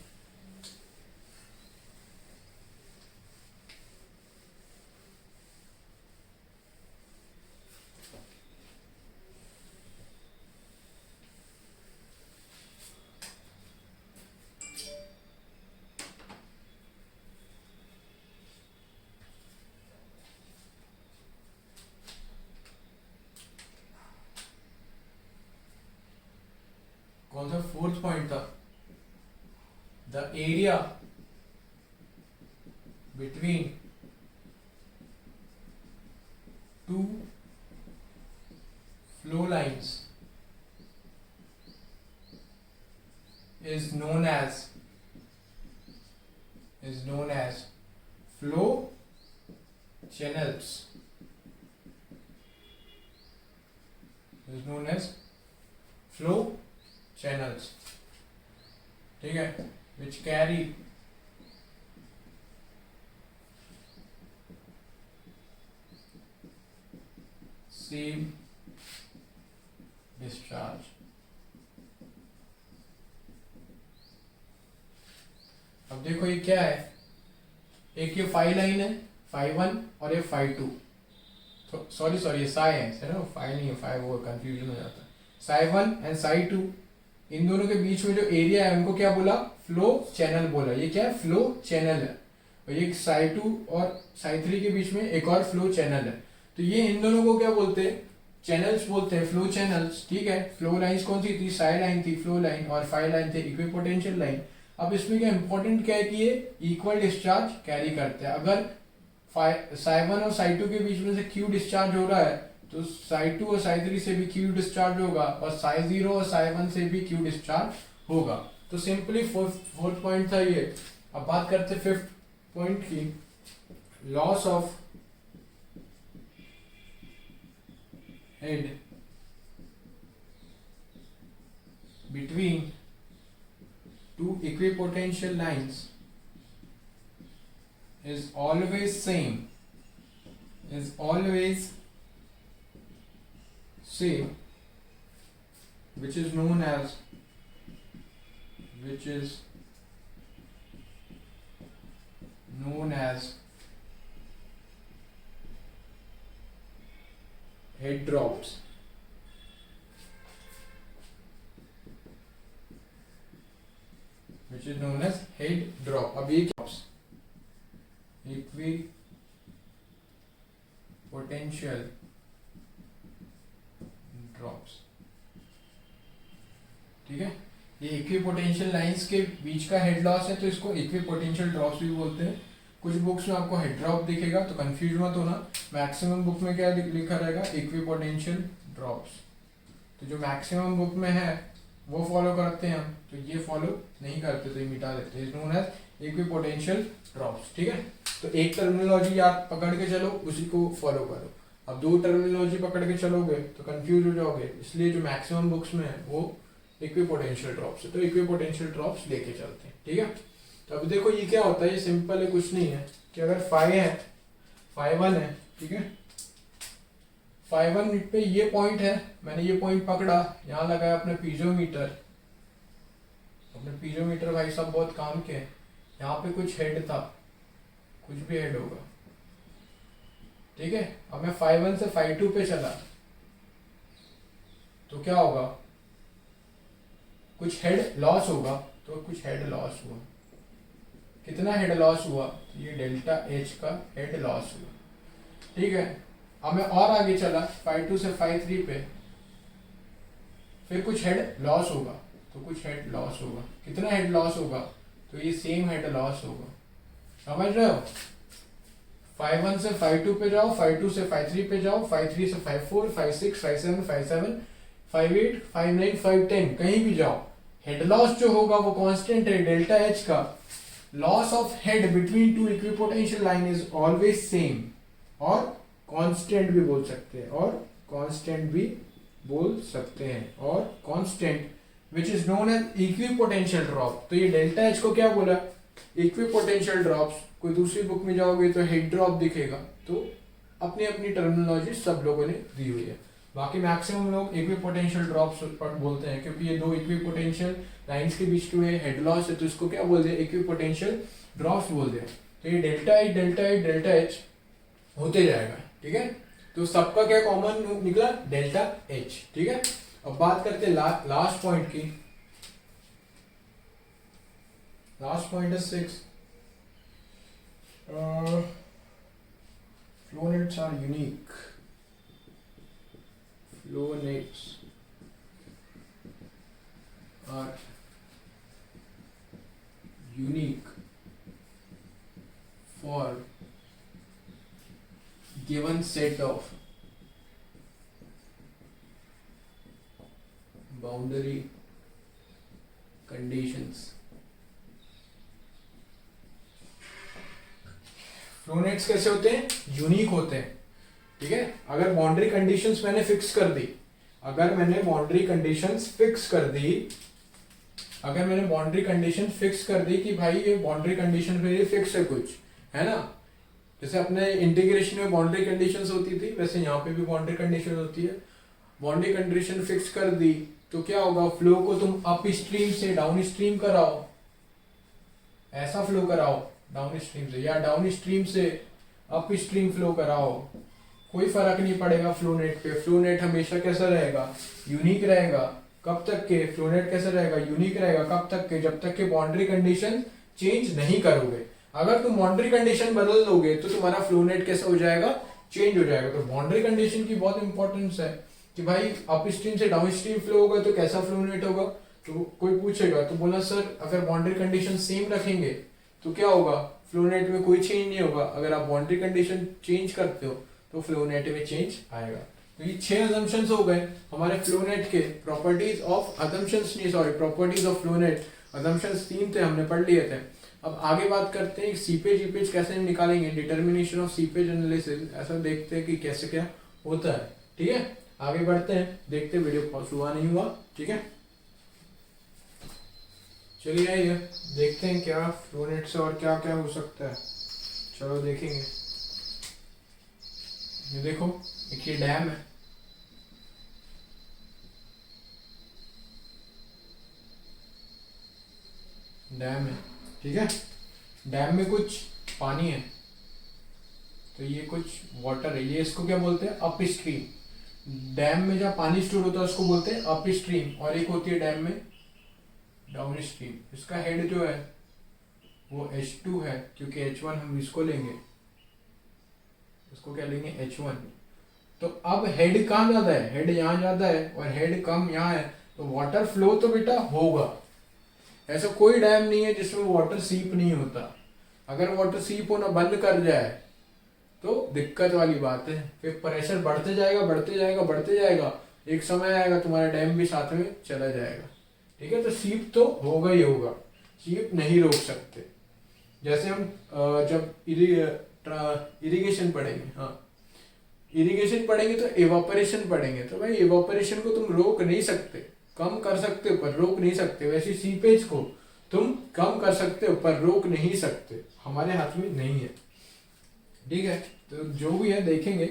कौन सा फोर्थ पॉइंट था? The area between two flow lines is known as flow channels, is known as flow channels, ठीक है, which carry same discharge। अब देखो ये क्या है? एक ये फाई लाइन है, फाई 1 और ये फाई 2। सॉरी ये साई है ना, फाई नहीं है, फाई वो कंफ्यूजन हो जाता है। साई 1 एंड साई 2, इन दोनों के बीच में जो एरिया है उनको क्या बोला? फ्लो चैनल बोला। ये क्या है? फ्लो चैनल है। और ये साई 2 और साई 3 के बीच में एक और फ्लो चैनल है। तो ये इन दोनों को क्या बोलते हैं? चैनल्स बोलते हैं, फ्लो चैनल्स, ठीक है। फ्लो लाइंस कौन सी थी? साई लाइन थी फ्लो लाइन, और फाई लाइन थे इक्विपोटेंशियल लाइन। अब इसमें क्या इंपॉर्टेंट क्या है कि ये इक्वल डिस्चार्ज कैरी करते हैं। अगर साई 1 और साई 2 के बीच में से क्यू डिस्चार्ज हो रहा है, तो साई 2 और साई 3 से भी क्यू डिस्चार्ज होगा, और साई 0 और साई 1 से भी क्यू डिस्चार्ज होगा। तो सिंपली फोर्थ पॉइंट था ये। अब बात करते हैं फिफ्थ पॉइंट की, loss of head between two equipotential lines is always same, which is known as head drops. Which is known as head drop. अब ये drops equipotential drops, ठीक है। ये इक्विपोटेंशियल लाइंस के बीच का हेड लॉस है, तो इसको इक्विपोटेंशियल ड्रॉप्स भी बोलते हैं। कुछ बुक्स में आपको हेड ड्रॉप दिखेगा, तो कंफ्यूज मत होना। मैक्सिमम बुक में क्या लिखा रहेगा, इक्विपोटेंशियल ड्रॉप्स। तो जो मैक्सिमम बुक में है वो फॉलो करते हैं हम, तो ये फॉलो नहीं करते, तो ये मिटा देते हैं। नोन एज इक्विपोटेंशियल ड्रॉप्स, ठीक है। तो एक टर्मिनोलॉजी याद पकड़ के चलो, उसी को फॉलो करो। अब दो टर्मिनोलॉजी पकड़ के चलोगे तो कंफ्यूज हो जाओगे, इसलिए जो मैक्सिमम बुक्स में है वो इक्विपोटेंशियल ड्रॉप्स है, तो इक्विपोटेंशियल ड्रॉप्स लेके चलते हैं, ठीक है। तो अब देखो ये क्या होता है, ये सिंपल है, कुछ नहीं है कि अगर फाई 1 है, ठीक है, फाई 1 पे ये पॉइंट है, मैंने ये पॉइंट पकड़ा, यहाँ लगाया अपने पीजोमीटर भाई साहब बहुत काम के। यहाँ पे कुछ हेड था, कुछ भी हेड होगा, ठीक है। अब मैं फाई 1 से फाई 2 पे चला, तो क्या होगा, कुछ हेड लॉस होगा, तो कुछ हेड लॉस हुआ। कितना हेड लॉस हुआ, तो ये डेल्टा एच का हेड लॉस हुआ, ठीक है। अब मैं और आगे चला फाई 2 से फाई 3 पे, फिर कुछ हेड लॉस होगा, तो कुछ हेड लॉस होगा। कितना हेड लॉस होगा, तो ये सेम हेड लॉस होगा, समझ रहे हो। फाई 1 से फाई 2 पे जाओ, फाई 2 से फाई 3 पे जाओ, फाई 3 से phi 4, phi 6, phi 7, phi 8, phi 9, phi 10, कहीं भी जाओ, हेड लॉस जो होगा वो कांस्टेंट है, डेल्टा एच का। Loss of head between two equipotential line is always same, और कांस्टेंट भी बोल सकते हैं, और constant which is known as equipotential drop. तो ये डेल्टा एच को क्या बोला, इक्विपोटेंशियल ड्रॉप्स। कोई दूसरी बुक में जाओगे तो हेड ड्रॉप दिखेगा, तो अपनी अपनी टर्मिनोलॉजी सब लोगों ने दी हुई है। बाकी मैक्सिमम लोग इक्विपोटेंशियल ड्रॉप्स बोलते हैं, क्योंकि ये दो इक्विपोटेंशियल लाइंस के बीच में हेड लॉस है, तो इसको क्या बोलते हैं, इक्विपोटेंशियल ड्रॉप्स बोलते हैं। तो ये डेल्टा एच होते जाएगा, ठीक है। तो सबका क्या कॉमन निकला, डेल्टा एच, ठीक है। अब बात करते हैं लास्ट पॉइंट की। लास्ट पॉइंट है 6, flow nets are unique. Flow nets are unique for given set of boundary conditions. Flow nets कैसे होते हैं, यूनिक होते हैं, ठीक है। अगर बाउंड्री कंडीशंस मैंने फिक्स कर दी, अगर मैंने बाउंड्री कंडीशंस फिक्स कर दी कि भाई ये बाउंड्री कंडीशन मेरी फिक्स है कुछ, है ना। जैसे अपने इंटीग्रेशन में बाउंड्री कंडीशंस होती थी, वैसे यहाँ पे भी बाउंड्री कंडीशन होती है। बाउंड्री कंडीशन फिक्स कर दी तो क्या होगा, फ्लो को तुम अप स्ट्रीम से डाउन स्ट्रीम कराओ, ऐसा फ्लो कराओ डाउन स्ट्रीम से, या डाउन स्ट्रीम से अप स्ट्रीम फ्लो कराओ, कोई फर्क नहीं पड़ेगा फ्लो नेट पे। फ्लो नेट हमेशा कैसा रहेगा, यूनिक रहेगा। कब तक के फ्लो नेट कैसा रहेगा, यूनिक रहेगा। कब तक के, जब तक के बाउंड्री कंडीशन चेंज नहीं करोगे। अगर तुम बाउंड्री कंडीशन बदल दोगे तो तुम्हारा फ्लो नेट कैसा हो जाएगा, चेंज हो जाएगा। तो बाउंड्री कंडीशन की बहुत इंपॉर्टेंस है कि भाई अप स्ट्रीम से डाउन स्ट्रीम फ्लो होगा तो कैसा फ्लो नेट होगा। तो कोई पूछेगा तो बोला सर अगर बाउंड्री कंडीशन सेम रखेंगे तो क्या होगा, फ्लो नेट में कोई चेंज नहीं होगा। अगर आप बाउंड्री कंडीशन चेंज करते हो तो फ्लो नेट में चेंज आएगा। तो ये 6 अजम्पशंस हो गए हमारे फ्लो नेट के। प्रॉपर्टीज ऑफ अजम्पशंस नहीं, sorry, properties of flow net. Assumptions 3 थे, हमने पढ़ लिए थे। अब आगे बात करते हैं सीपेज ईपेज कैसे निकालेंगे, डिटर्मिनेशन ऑफ सीपेज एनालिसिस, ऐसा देखते हैं कि कैसे क्या होता है। ठीक है, आगे बढ़ते हैं, देखते हैं, वीडियो पॉज हुआ नहीं हुआ। ठीक है, चलिए आइए देखते हैं क्या फ्लो नेट से और क्या क्या हो सकता है। चलो देखेंगे। ये देखो, एक ये डैम है, डैम है, ठीक है। डैम में कुछ पानी है, तो ये कुछ वाटर है, ये इसको क्या बोलते हैं, अप स्ट्रीम। डैम में जहाँ पानी स्टोर होता है उसको बोलते हैं अप स्ट्रीम, और एक होती है डैम में डाउन स्ट्रीम। इसका हेड जो है वो H2 है, क्योंकि H1 हम इसको लेंगे, इसको क्या लेंगे, H1। तो अब हेड कहाँ ज्यादा है, हेड यहाँ ज्यादा है और हेड कम यहाँ है, तो वाटर फ्लो तो बेटा होगा। ऐसा कोई डैम नहीं है जिसमें वाटर सीप नहीं होता। अगर वाटर सीप होना बंद कर जाए तो दिक्कत वाली बात है, फिर प्रेशर बढ़ते जाएगा बढ़ते जाएगा बढ़ते जाएगा, एक समय आएगा तुम्हारा डैम भी साथ में चला जाएगा। ठीक है, तो सीप तो होगा ही होगा, सीप नहीं रोक सकते। जैसे हम जब इरिगेशन पढ़ेंगे, हाँ इरिगेशन पढ़ेंगे तो एवापोरेशन पढ़ेंगे, तो भाई एवापोरेशन को तुम रोक नहीं सकते, कम कर सकते हो पर रोक नहीं सकते। वैसे सीपेज को तुम कम कर सकते हो पर रोक नहीं सकते, हमारे हाथ में नहीं है। ठीक है, तो जो भी है देखेंगे।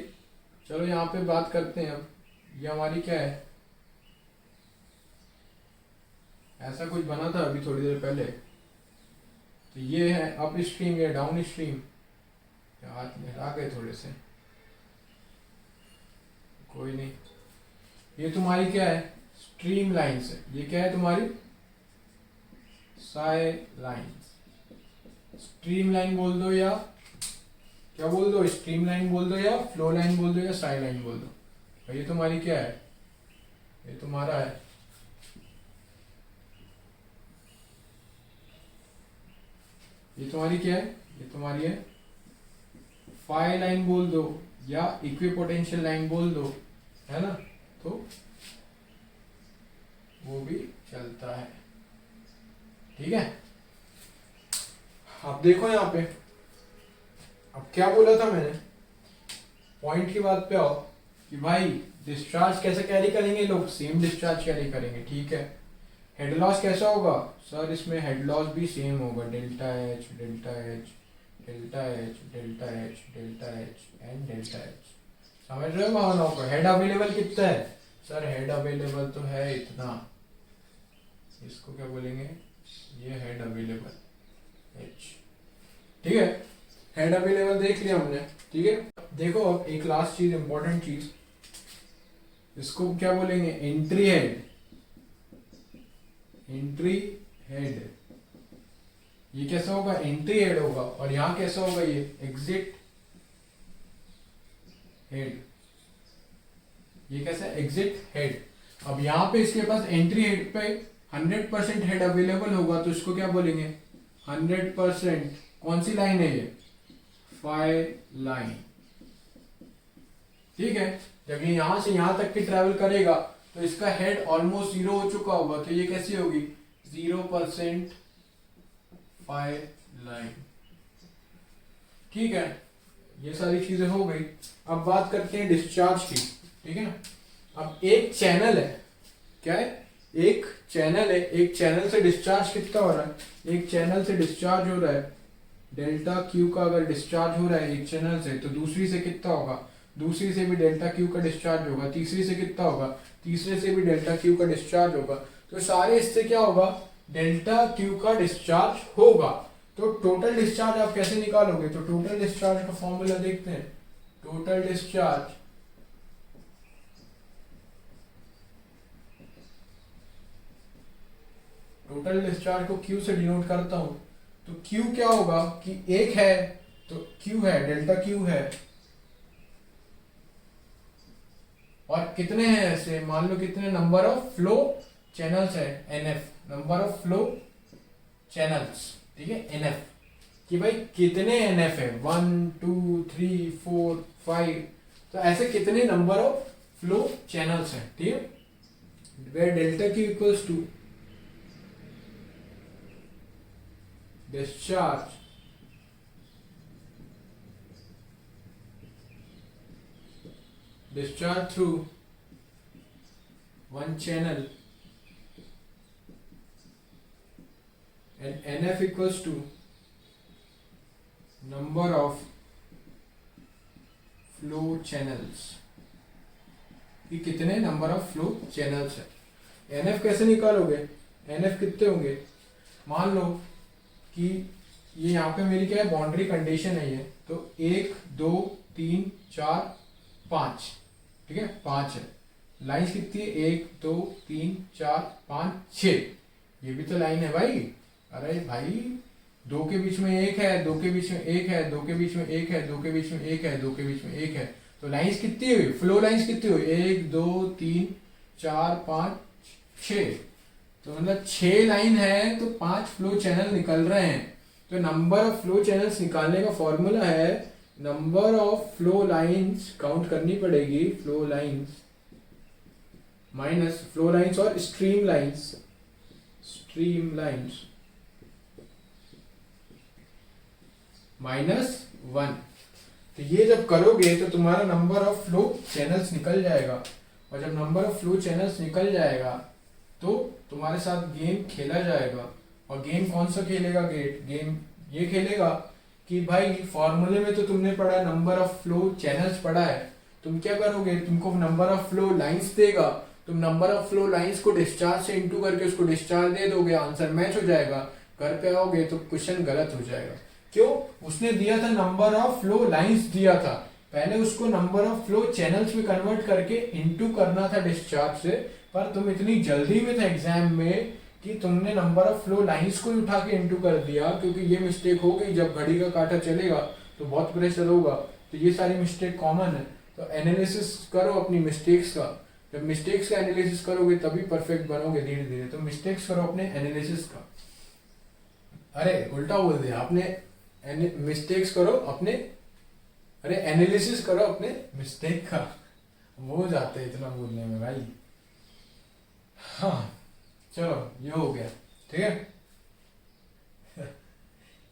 चलो यहाँ पे बात करते हैं। अब ये हमारी क्या है, ऐसा कुछ बना था अभी थोड़ी देर पहले, तो ये है अप स्ट्रीम, या डाउन स्ट्रीम। हाथ में आ गए थोड़े से, कोई नहीं। ये तुम्हारी क्या है, स्ट्रीम लाइन्स है। ये क्या है तुम्हारी, साई लाइन्स। स्ट्रीम लाइन बोल दो या क्या बोल दो, स्ट्रीम लाइन बोल दो या फ्लो लाइन बोल दो या साई लाइन बोल दो। तो ये तुम्हारी क्या है, ये तुम्हारा है ये तुम्हारी क्या है, ये तुम्हारी है फाई लाइन बोल दो या इक्विपोटेंशियल लाइन बोल दो, है ना, तो वो भी चलता है। ठीक है, अब देखो यहाँ पे, अब क्या बोला था मैंने, पॉइंट की बात पे आओ कि भाई डिस्चार्ज कैसे कैरी करेंगे लोग, सेम डिस्चार्ज कैरी करेंगे। ठीक है, हेड लॉस कैसा होगा सर, इसमें हेड लॉस भी सेम होगा, delta H delta H delta H delta H delta H and delta H. समझ रहे हो भावनाओं को। हेड अवेलेबल कितना है सर, हेड अवेलेबल तो है इतना, इसको क्या बोलेंगे, ये हेड अवेलेबल एच। ठीक है, हेड अवेलेबल देख लिया हमने। ठीक है, देखो अब एक लास्ट चीज, इंपॉर्टेंट चीज, इसको क्या बोलेंगे, एंट्री हेड। एंट्री हेड ये कैसा होगा, एंट्री हेड होगा, और यहां कैसा होगा, ये एग्जिट हेड। ये कैसा, एग्जिट हेड। अब यहां पे इसके पास एंट्री हेड पे 100% हेड अवेलेबल होगा, तो इसको क्या बोलेंगे, 100%। कौन सी लाइन है ये, फाई लाइन। ठीक है, जब ये यहां से यहां तक की ट्रेवल करेगा तो इसका हेड ऑलमोस्ट 0 हो चुका होगा, तो ये कैसी होगी, 0% फाई लाइन। ठीक है, ये सारी चीजें हो गई। अब बात करते हैं डिस्चार्ज की। ठीक है, अब एक चैनल है, क्या है, एक चैनल है, एक चैनल से डिस्चार्ज कितना हो रहा है, एक चैनल से डिस्चार्ज हो रहा है डेल्टा क्यू का। अगर डिस्चार्ज हो रहा है एक चैनल से, तो दूसरी से कितना होगा, दूसरी से भी डेल्टा क्यू का डिस्चार्ज होगा, तीसरी से कितना होगा, तीसरे से भी डेल्टा क्यू का डिस्चार्ज होगा। तो सारे इससे क्या होगा, डेल्टा क्यू का डिस्चार्ज होगा। तो टोटल डिस्चार्ज आप कैसे निकालोगे, तो टोटल डिस्चार्ज का फॉर्मूला देखते हैं। टोटल डिस्चार्ज को Q से डिनोट करता हूं, तो Q क्या होगा कि एक है तो Q है, डेल्टा Q है, और कितने हैं ऐसे, मान लो कितने नंबर ऑफ फ्लो चैनल्स है, NF, number of flow channels. ठीक है, NF। कि भाई कितने एनएफ है, 1 2 3 4 5, तो ऐसे कितने नंबर ऑफ फ्लो चैनल्स हैं, ठीक है, where delta Q equals to discharge through one channel and NF equals to number of flow channels, कि कितने नंबर ऑफ फ्लो चैनल्स है। NF कैसे निकालोगे, NF कितने होंगे, मान लो कि ये यहाँ पे मेरी क्या है, बाउंड्री कंडीशन है ये, तो 1 2 3 4 5, ठीक है, 5 है। लाइन्स कितनी है, 1 2 3 4 5 6, ये भी तो लाइन है भाई। अरे भाई 2 के बीच में 1 है, 2 के बीच में 1 है, 2 के बीच में 1 है, 2 के बीच में 1 है, 2 के बीच में 1 है, तो लाइन्स कितनी हुई, फ्लो लाइन्स कितनी हुई, 1 2 3 4 5 6, तो मतलब 6 लाइन है तो 5 फ्लो चैनल निकल रहे हैं। तो नंबर ऑफ फ्लो चैनल्स निकालने का फॉर्मूला है number of flow lines, count करनी पड़ेगी, flow lines minus flow lines और स्ट्रीम लाइंस -1। तो ये जब करोगे तो तुम्हारा नंबर ऑफ फ्लो चैनल्स निकल जाएगा, और जब नंबर ऑफ फ्लो चैनल्स निकल जाएगा तो तुम्हारे साथ गेम खेला जाएगा। और गेम कौन सा खेलेगा, गेम ये खेलेगा कि भाई फॉर्मूले में तो तुमने पढ़ा नंबर ऑफ फ्लो चैनल्स पढ़ा है, तुम क्या करोगे, तुमको नंबर ऑफ फ्लो लाइंस देगा, तुम नंबर ऑफ फ्लो लाइंस को डिस्चार्ज से इनटू करके उसको डिस्चार्ज दे दोगे, आंसर मैच हो जाएगा। घर पे आओगे तो क्वेश्चन गलत हो जाएगा। क्यों, उसने दिया था नंबर ऑफ फ्लो लाइंस दिया था, पहले उसको नंबर ऑफ फ्लो चैनल्स में कन्वर्ट करके इनटू करना था डिस्चार्ज से, पर तुम इतनी जल्दी में थे एग्जाम में कि तुमने नंबर ऑफ फ्लो लाइंस को उठा के इनटू कर दिया, क्योंकि ये मिस्टेक हो गई, जब घड़ी का कांटा चलेगा तो बहुत प्रेशर होगा, तो ये सारी मिस्टेक कॉमन है। तो एनालिसिस करो अपनी मिस्टेक्स का, जब मिस्टेक्स का एनालिसिस करोगे तभी परफेक्ट बनोगे धीरे धीरे। तो मिस्टेक्स करो अपने एनालिसिस का, अरे उल्टा बोल दिया आपने, मिस्टेक्स करो अपने, अरे एनालिसिस करो अपने मिस्टेक का, वो जाते इतना बोलने में भाई। हाँ चलो ये हो गया, ठीक है,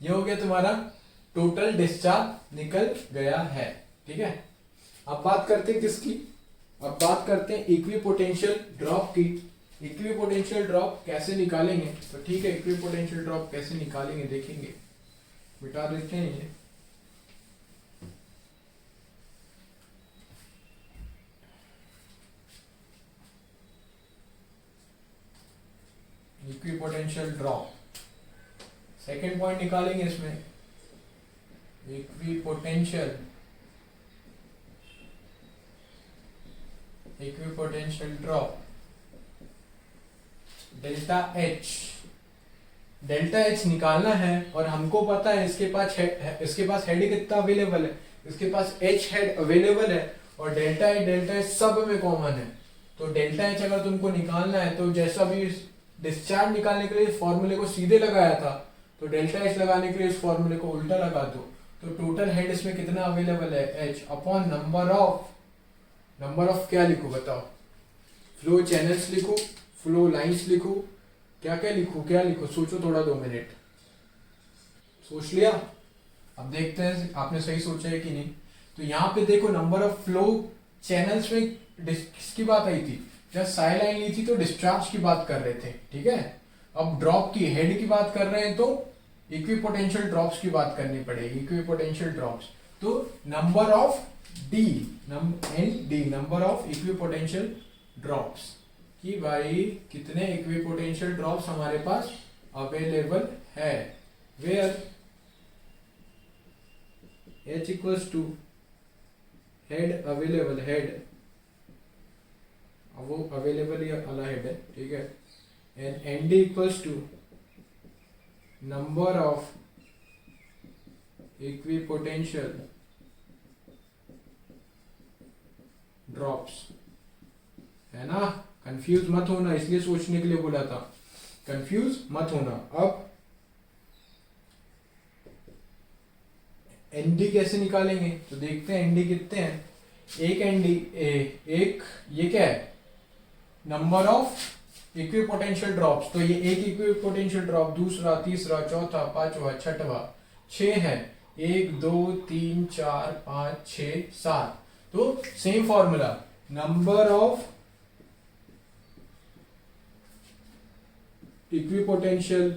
ये हो गया तुम्हारा टोटल डिस्चार्ज निकल गया है, ठीक है। अब बात करते हैं किसकी, अब बात करते हैं इक्विपोटेंशियल ड्रॉप की। इक्विपोटेंशियल ड्रॉप कैसे निकालेंगे, तो ठीक है, इक्विपोटेंशियल ड्रॉप कैसे निकालेंगे देखेंगे, मिटा देते हैं ये। इक्विपोटेंशियल ड्रॉप, सेकेंड पॉइंट निकालेंगे इसमें, इक्विपोटेंशियल ड्रॉप डेल्टा एच निकालना है, और हमको पता है इसके पास हेड कितना अवेलेबल है, इसके पास एच हेड अवेलेबल है, और डेल्टा एच सब में कॉमन है। तो डेल्टा एच अगर तुमको निकालना है तो जैसा भी डिस्चार्ज निकालने के लिए इस फॉर्मूले को सीधे लगाया था, तो डेल्टा एच लगाने के लिए इस फॉर्मूले को उल्टा लगा दो, तो टोटल हेड इसमें कितना अवेलेबल है, एच अपॉन नंबर ऑफ क्या लिखो बताओ, फ्लो चैनल्स लिखो, फ्लो लाइंस लिखो, क्या लिखो, सोचो थोड़ा, 2 मिनट सोच लिया। अब देखते हैं आपने सही सोचा है कि नहीं। तो यहाँ पे देखो नंबर ऑफ फ्लो चैनल्स में किसकी बात आई थी, जब साई लाइन ली थी तो डिस्चार्ज की बात कर रहे थे, ठीक है। अब ड्रॉप की, हेड की बात कर रहे हैं तो इक्विपोटेंशियल ड्रॉप्स की बात करनी पड़ेगी, इक्विपोटेंशियल ड्रॉप्स। तो number of number of equipotential drops, कि भाई कितने इक्विपोटेंशियल ड्रॉप्स हमारे पास अवेलेबल है, where H equals to head available, head वो अवेलेबल ही वाला हेड है, ठीक है, and ND equals to number of equipotential drops, है ना। कंफ्यूज मत होना, इसलिए सोचने के लिए बोला था, कंफ्यूज मत होना। अब एनडी कैसे निकालेंगे, तो देखते हैं एनडी कितने हैं। एक एनडी एक ये क्या है, नंबर ऑफ इक्विपोटेंशियल ड्रॉप्स, तो ये एक इक्विपोटेंशियल ड्रॉप, दूसरा, तीसरा, चौथा, पांचवा, छठवा, 6 है, 1 2 3 4 5 6 7। तो same formula, number of equipotential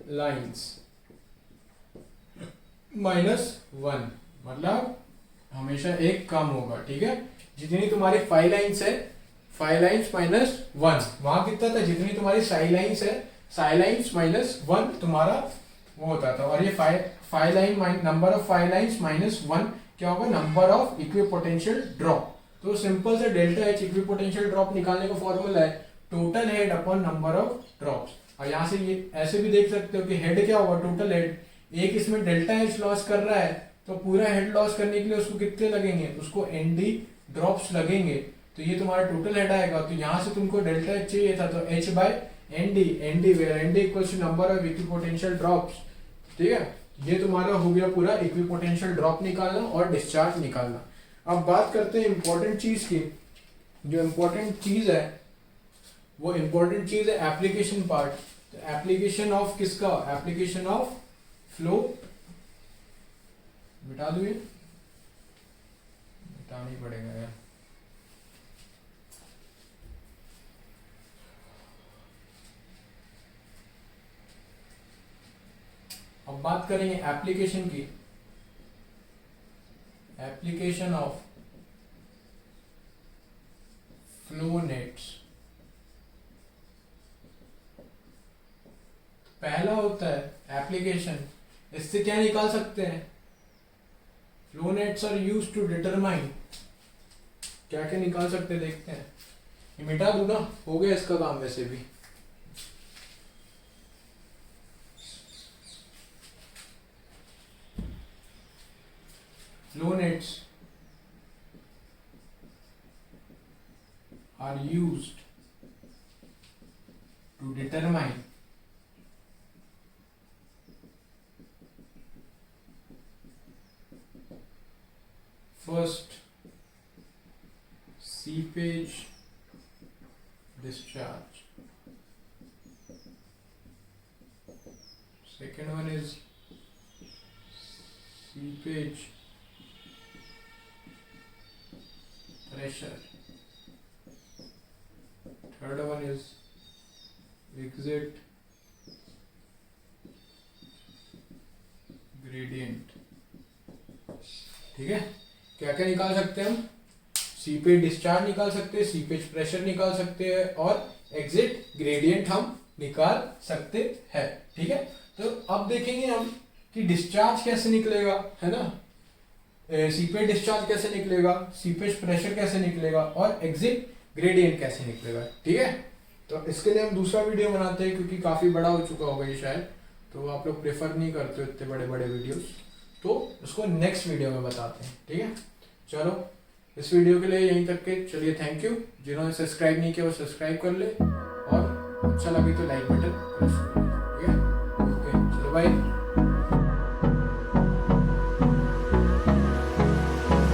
lines -1, मतलब हमेशा एक कम होगा, ठीक है। जितनी तुम्हारी 5 लाइन्स है, 5 लाइन्स -1, वहां कितना था, जितनी तुम्हारी साई लाइन्स है, साई लाइन्स -1 तुम्हारा वो होता था। और ये 5 लाइन, नंबर ऑफ 5 लाइन्स -1 क्या होगा, नंबर ऑफ इक्विपोटेंशियल ड्रॉप। तो सिंपल से डेल्टा एच इक्विपोटेंशियल ड्रॉप निकालने का फॉर्मूला है total head upon number of drops. और यहाँ से ये ऐसे भी देख सकते हो कि हेड क्या होगा, टोटल हेड। एक इसमें डेल्टा एच लॉस कर रहा है, तो पूरा हेड लॉस करने के लिए उसको कितने लगेंगे, उसको एनडी ड्रॉप्स लगेंगे, तो ये तुम्हारा टोटल हेड आएगा। तो यहाँ से तुमको डेल्टा एच चाहिए था, तो H by ND, ND where ND equals to number of equipotential drops, ठीक है। ये तुम्हारा हो गया पूरा इक्विपोटेंशियल ड्रॉप निकालना और डिस्चार्ज निकालना। अब बात करते हैं इंपॉर्टेंट चीज की। जो इंपॉर्टेंट चीज है वो इंपॉर्टेंट चीज है एप्लीकेशन पार्ट। तो एप्लीकेशन ऑफ किसका, एप्लीकेशन ऑफ फ्लो, मिटा दो, ये मिटाना ही पड़ेगा यार। अब बात करेंगे एप्लीकेशन की, एप्लीकेशन ऑफ फ्लो नेट्स। पहला होता है एप्लीकेशन, इससे क्या निकाल सकते हैं, flow nets are used to determine, क्या क्या निकाल सकते हैं देखते हैं। ये मिटा दूं ना, हो गया इसका काम वैसे भी। Flow nets are used to determine first seepage discharge, second one is seepage pressure, third one is exit gradient, ठीक है। क्या क्या निकाल सकते हैं हम, सीपेज डिस्चार्ज निकाल सकते हैं, सीपेज प्रेशर निकाल सकते हैं और एग्जिट ग्रेडियंट हम निकाल सकते हैं, ठीक है। तो अब देखेंगे हम कि डिस्चार्ज कैसे निकलेगा, है ना, सीपेज डिस्चार्ज कैसे निकलेगा, सीपेज प्रेशर कैसे निकलेगा और एग्जिट ग्रेडियंट कैसे निकलेगा, ठीक है। तो इसके लिए हम दूसरा वीडियो बनाते हैं, क्योंकि काफी बड़ा हो चुका होगा ये शायद, तो आप लोग प्रेफर नहीं करते इतने बड़े बड़े वीडियोस, तो उसको नेक्स्ट वीडियो में बताते हैं, ठीक है। चलो इस वीडियो के लिए यहीं तक के, चलिए थैंक यू। जिन्होंने सब्सक्राइब नहीं किया वो सब्सक्राइब कर ले, और अच्छा लगे तो लाइक बटन प्रेस कर ले, ठीक है। ओके चलो बाय।